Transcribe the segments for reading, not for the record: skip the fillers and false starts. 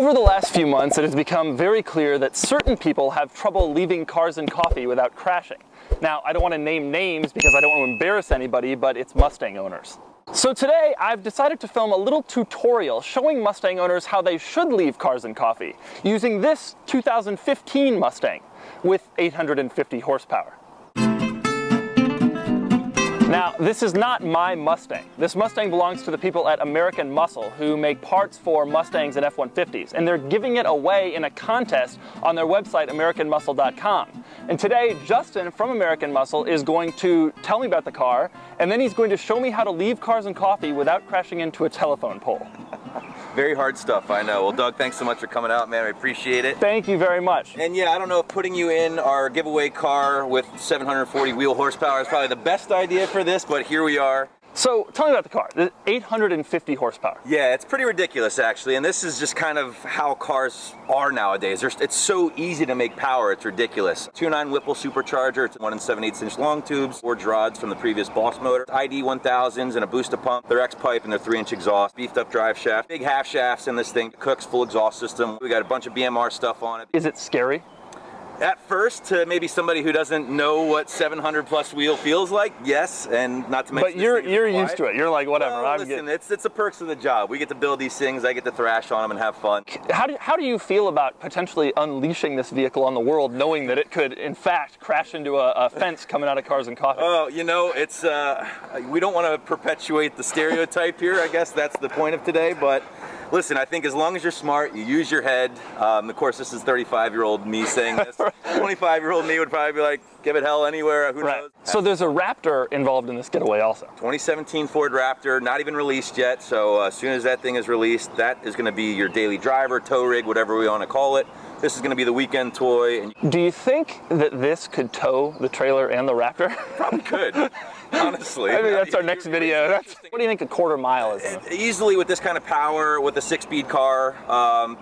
Over the last few months, it has become very clear that certain people have trouble leaving cars and coffee without crashing. Now, I don't want to name names because I don't want to embarrass anybody, but it's Mustang owners. So today, I've decided to film a little tutorial showing Mustang owners how they should leave cars and coffee using this 2015 Mustang with 850 horsepower. Now, this is not my Mustang. This Mustang belongs to the people at American Muscle who make parts for Mustangs and F-150s, and they're giving it away in a contest on their website, AmericanMuscle.com. And today, Justin from American Muscle is going to tell me about the car, and then he's going to show me how to leave cars and coffee without crashing into a telephone pole. Very hard stuff, I know. Well, Doug, thanks so much for coming out, man. I appreciate it. Thank you very much. And yeah, I don't know if putting you in our giveaway car with 740 wheel horsepower is probably the best idea for this, but here we are. So tell me about the car. The 850 horsepower. Yeah, it's pretty ridiculous actually, and this is just kind of how cars are nowadays. It's so easy to make power, it's ridiculous. 2.9 Whipple supercharger, it's 1 7/8 inch long tubes, forged rods from the previous Boss motor, ID 1000s and a booster pump, their X pipe and their 3-inch exhaust, beefed up drive shaft, big half shafts in this thing, cooks, full exhaust system. We got a bunch of BMR stuff on it. Is it scary? At first, to maybe somebody who doesn't know what 700 plus wheel feels like, yes, and not to mention. But you're used to it. You're like, whatever. Well, listen, it's the perks of the job. We get to build these things. I get to thrash on them and have fun. How do you feel about potentially unleashing this vehicle on the world, knowing that it could, in fact, crash into a fence coming out of Cars and Coffee? Oh, you know, it's we don't want to perpetuate the stereotype here. I guess that's the point of today, but. Listen, I think as long as you're smart, you use your head. Of course, this is 35-year-old me saying this. 25-year-old me would probably be like, give it hell anywhere, who knows? So there's a Raptor involved in this getaway also. 2017 Ford Raptor, not even released yet. So as soon as that thing is released, that is going to be your daily driver, tow rig, whatever we want to call it. This is going to be the weekend toy. Do you think that this could tow the trailer and the Raptor? Probably could. Honestly. I mean, that's our next video. What do you think a quarter mile is? Easily with this kind of power, with a 6-speed car,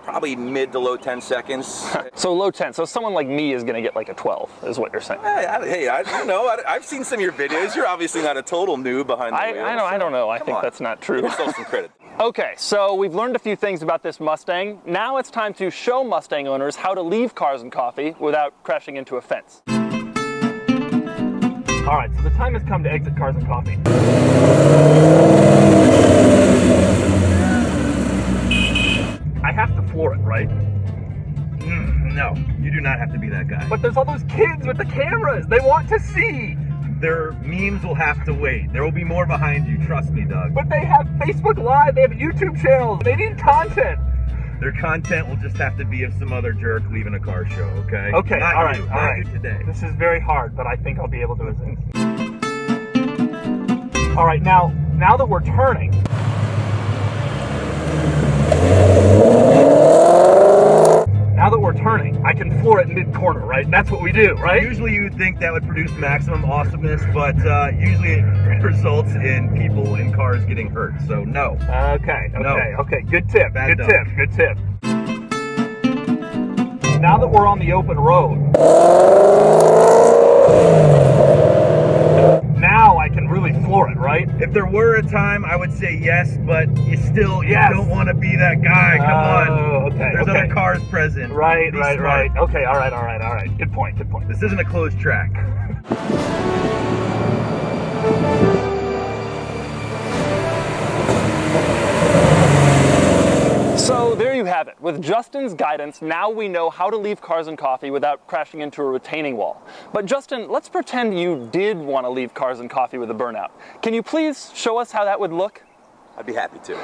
probably mid to low 10 seconds. So low 10. So someone like me is going to get like a 12, is what you're saying. Hey, you know, I've seen some of your videos. You're obviously not a total noob behind the wheel. I don't know. I think that's not true. Give yourself some credit. Okay, so we've learned a few things about this Mustang. Now it's time to show Mustang owners how to leave Cars and Coffee without crashing into a fence. All right, so the time has come to exit Cars and Coffee. I have to floor it, right? No, you do not have to be that guy. But there's all those kids with the cameras. They want to see. Their memes will have to wait. There will be more behind you, trust me, Doug. But they have Facebook Live, they have YouTube channels, they need content. Their content will just have to be of some other jerk leaving a car show, okay? Okay, not all right, you, all not right. you today. This is very hard, but I think I'll be able to resist. All right, now that we're turning, I can floor it mid-corner, right? That's what we do, right? Usually you would think that would produce maximum awesomeness, but usually it results in people in cars getting hurt, so no. Okay, good tip, Bad good tip. Now that we're on the open road, now I can really floor it, right? If there were a time, I would say yes, but you don't want to be that guy. Come on. Okay. There's other cars present. Right. Be smart. Right. Okay, all right. Good point. This isn't a closed track. So there you have it. With Justin's guidance, now we know how to leave Cars and Coffee without crashing into a retaining wall. But Justin, let's pretend you did want to leave Cars and Coffee with a burnout. Can you please show us how that would look? I'd be happy to.